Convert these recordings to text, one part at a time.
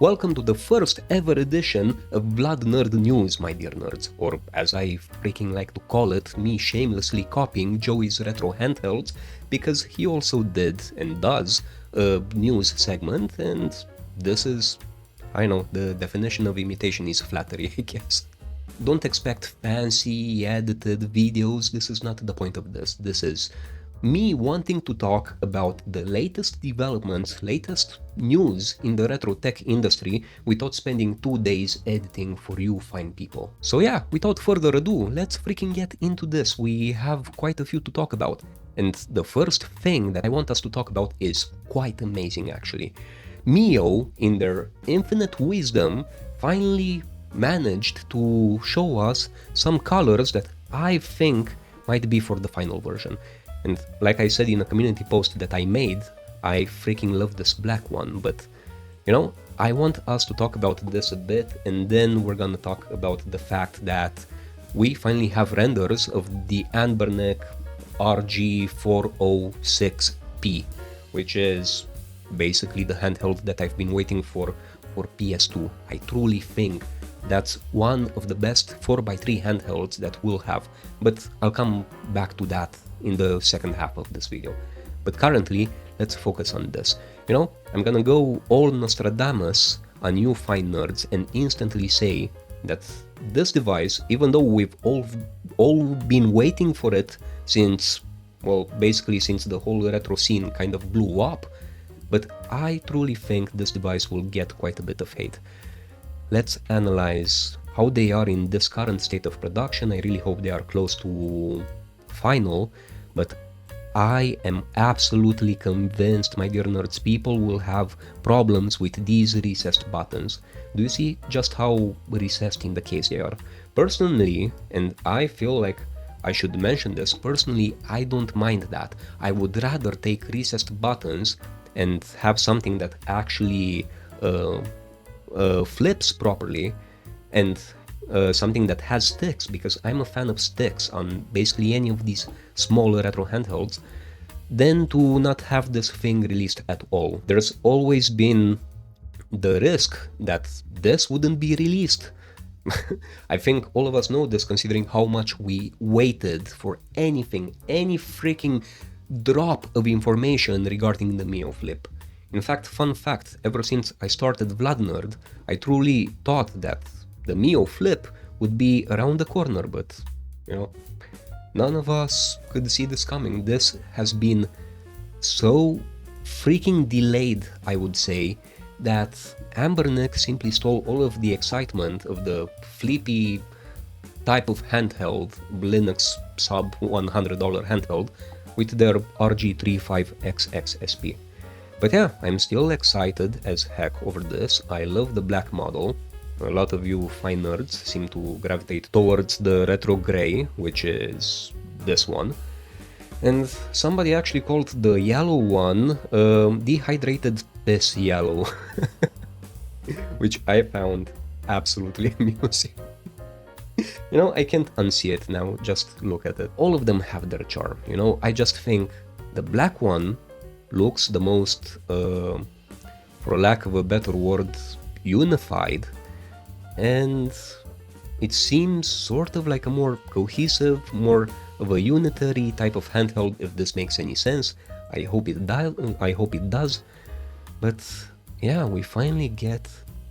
Welcome to the first ever edition of VladNerd News, my dear nerds, or as I freaking like to call it, me shamelessly copying Joey's retro handhelds, because he also did and does a news segment, and this is, I know, the definition of imitation is flattery, I guess. Don't expect fancy edited videos, this is not the point of this. This is me wanting to talk about the latest developments, latest news in the retro tech industry without spending 2 days editing for you fine people. So yeah, without further ado, let's freaking get into this. We have quite a few to talk about. And the first thing that I want us to talk about is quite amazing actually. Miyoo, in their infinite wisdom, finally managed to show us some colors that I think might be for the final version. And like I said in a community post that I made, I freaking love this black one, but you know, I want us to talk about this a bit, and then we're gonna talk about the fact that we finally have renders of the Anbernic RG406P, which is basically the handheld that I've been waiting for PS2. I truly think that's one of the best 4x3 handhelds that we'll have, but I'll come back to that in the second half of this video. But currently, let's focus on this. You know, I'm gonna go all Nostradamus on you fine nerds and instantly say that this device, even though we've all been waiting for it since, well, basically since the whole retro scene kind of blew up, but I truly think this device will get quite a bit of hate. Let's analyze how they are in this current state of production. I really hope they are close to final, but I am absolutely convinced, my dear nerds, people will have problems with these recessed buttons. Do you see just how recessed in the case they are? Personally, and I feel like I should mention this, personally I don't mind that. I would rather take recessed buttons and have something that actually flips properly, and something that has sticks, because I'm a fan of sticks on basically any of these smaller retro handhelds, than to not have this thing released at all. There's always been the risk that this wouldn't be released. I think all of us know this, considering how much we waited for anything, any freaking drop of information regarding the Miyoo Flip. In fact, fun fact, ever since I started VladNerd, I truly thought that the Miyoo Flip would be around the corner, but, you know, none of us could see this coming. This has been so freaking delayed, I would say, that Anbernic simply stole all of the excitement of the flippy type of handheld, Linux sub $100 handheld, with their RG35XX SP. But yeah, I'm still excited as heck over this. I love the black model. A lot of you fine nerds seem to gravitate towards the retro gray, which is this one. And somebody actually called the yellow one dehydrated piss yellow, which I found absolutely amusing. You know, I can't unsee it now, just look at it. All of them have their charm, you know. I just think the black one looks the most, for lack of a better word, unified, and it seems sort of like a more cohesive, more of a unitary type of handheld, if this makes any sense. I hope it does. But yeah, we finally get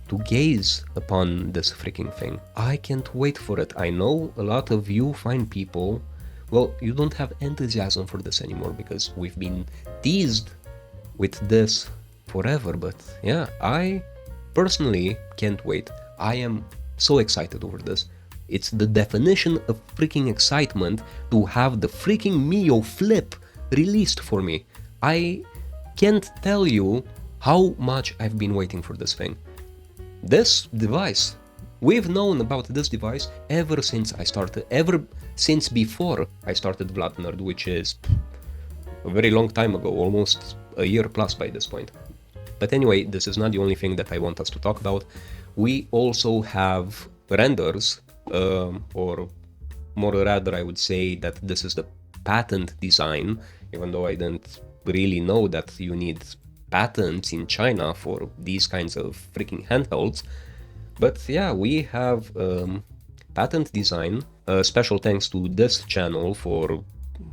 to gaze upon this freaking thing. I can't wait for it. I know a lot of you fine people, well, you don't have enthusiasm for this anymore because we've been teased with this forever, but yeah, I personally can't wait. I am so excited over this. It's the definition of freaking excitement to have the freaking Miyoo Flip released for me. I can't tell you how much I've been waiting for this thing. This device, we've known about this device ever since before I started VladNerd, which is a very long time ago, almost a year plus by this point. But anyway, this is not the only thing that I want us to talk about. We also have renders, or more rather I would say that this is the patent design, even though I didn't really know that you need patents in China for these kinds of freaking handhelds. But yeah, we have patent design. Special thanks to this channel for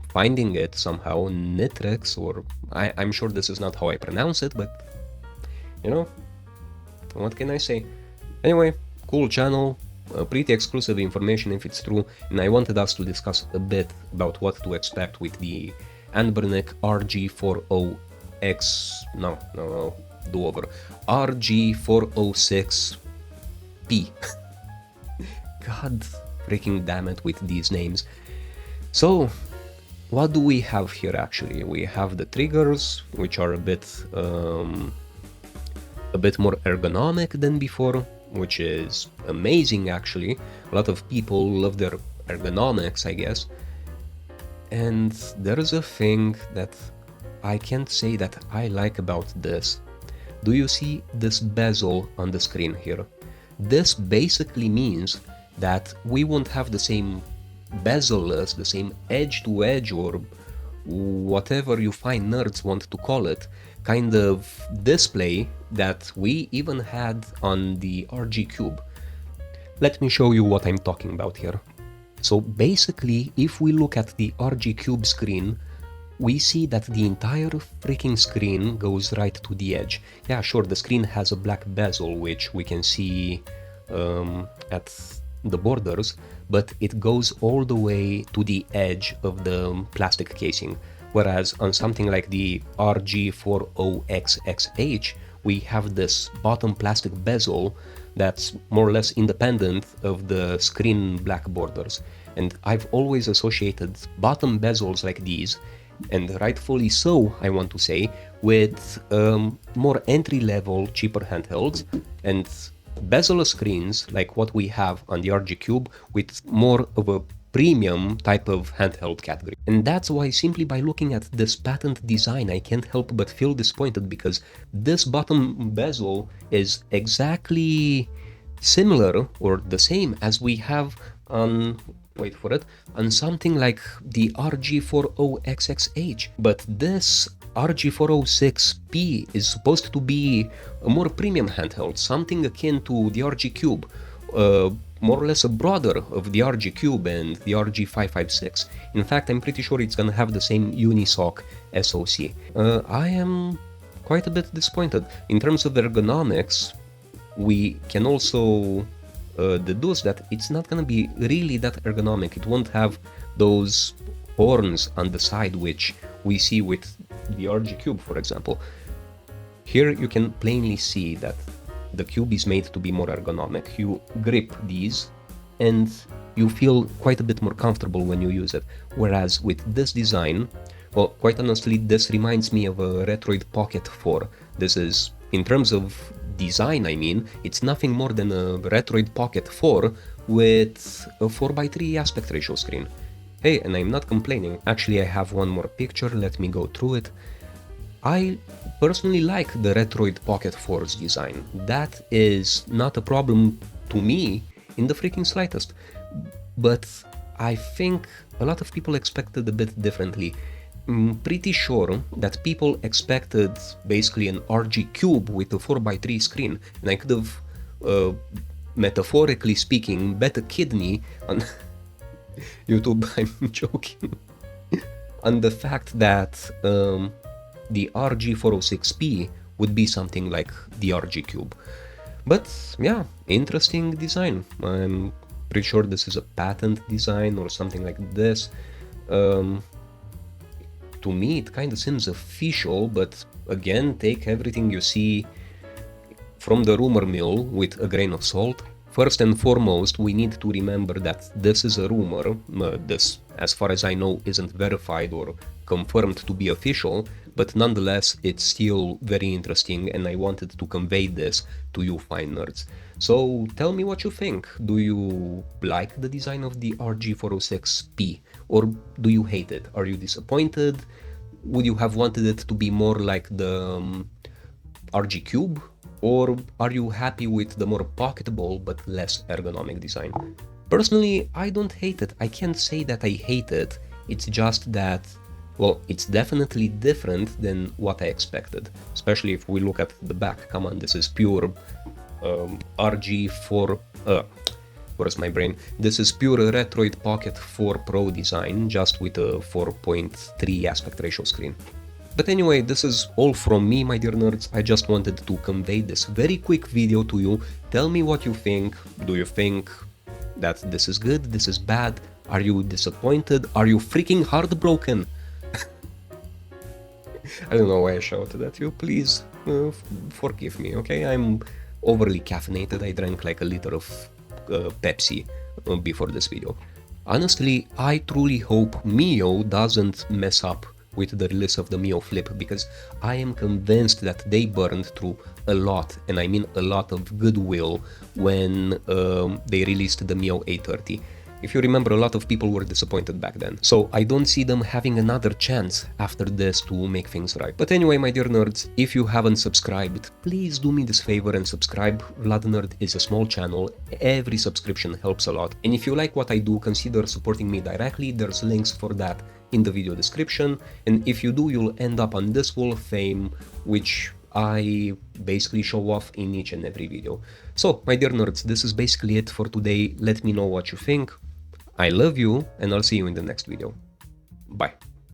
finding it somehow, Nitrex, or I'm sure this is not how I pronounce it, but you know, what can I say? Anyway, cool channel, pretty exclusive information if it's true, and I wanted us to discuss a bit about what to expect with the Anbernic RG406P. God freaking damn it with these names. So, what do we have here actually? We have the triggers, which are a bit more ergonomic than before, which is amazing actually. A lot of people love their ergonomics, I guess. And there's a thing that I can't say that I like about this. Do you see this bezel on the screen here? This basically means that we won't have the same bezel-less, the same edge-to-edge, or whatever you fine nerds want to call it, kind of display that we even had on the RG Cube. Let me show you what I'm talking about here. So basically, if we look at the RG Cube screen, we see that the entire freaking screen goes right to the edge. Yeah, sure, the screen has a black bezel, which we can see at the borders, but it goes all the way to the edge of the plastic casing. Whereas on something like the RG406H, we have this bottom plastic bezel that's more or less independent of the screen black borders. And I've always associated bottom bezels like these, and rightfully so, I want to say, with more entry-level, cheaper handhelds, and bezel-less screens like what we have on the RG Cube with more of a premium type of handheld category. And that's why, simply by looking at this patent design, I can't help but feel disappointed, because this bottom bezel is exactly similar or the same as we have on, wait for it, on something like the RG40XXH. But this RG406P is supposed to be a more premium handheld, something akin to the RG Cube, more or less a brother of the RG Cube and the RG556. In fact, I'm pretty sure it's gonna have the same Unisoc SoC. I am quite a bit disappointed. In terms of ergonomics, we can also deduce that it's not gonna be really that ergonomic. It won't have those horns on the side which we see with the RG Cube, for example. Here you can plainly see that the Cube is made to be more ergonomic. You grip these and you feel quite a bit more comfortable when you use it. Whereas with this design, well, quite honestly, this reminds me of a Retroid Pocket 4. This is, in terms of design, I mean, it's nothing more than a Retroid Pocket 4 with a 4:3 aspect ratio screen. Hey, and I'm not complaining. Actually, I have one more picture, let me go through it. I personally like the Retroid Pocket 4's design. That is not a problem to me in the freaking slightest. But I think a lot of people expected a bit differently. I'm pretty sure that people expected basically an RG Cube with a 4:3 screen, and I could have, metaphorically speaking, bet a kidney on YouTube, I'm joking, on the fact that the RG406P would be something like the RG Cube. But yeah, interesting design. I'm pretty sure this is a patent design or something like this. To me, it kind of seems official, but again, take everything you see from the rumor mill with a grain of salt. First and foremost, we need to remember that this is a rumor. This, as far as I know, isn't verified or confirmed to be official, but nonetheless, it's still very interesting, and I wanted to convey this to you fine nerds. So tell me what you think. Do you like the design of the RG406P, or do you hate it? Are you disappointed? Would you have wanted it to be more like the RG Cube? Or are you happy with the more pocketable but less ergonomic design? Personally, I don't hate it. I can't say that I hate it. It's just that Well, it's definitely different than what I expected, especially if we look at the back. Come on, this is pure RG4... where's my brain? This is pure Retroid Pocket 4 Pro design, just with a 4.3 aspect ratio screen. But anyway, this is all from me, my dear nerds. I just wanted to convey this very quick video to you. Tell me what you think. Do you think that this is good? This is bad? Are you disappointed? Are you freaking heartbroken? I don't know why I shouted at you. Please forgive me, okay? I'm overly caffeinated. I drank like a liter of Pepsi before this video. Honestly, I truly hope Miyoo doesn't mess up with the release of the Miyoo Flip, because I am convinced that they burned through a lot, and I mean a lot of goodwill when they released the Miyoo A30. If you remember, a lot of people were disappointed back then, so I don't see them having another chance after this to make things right. But anyway, my dear nerds, if you haven't subscribed, please do me this favor and subscribe. VladNerd is a small channel, every subscription helps a lot, and if you like what I do, consider supporting me directly. There's links for that in the video description, and if you do, you'll end up on this wall of fame, which I basically show off in each and every video. So, my dear nerds, this is basically it for today. Let me know what you think. I love you, and I'll see you in the next video. Bye.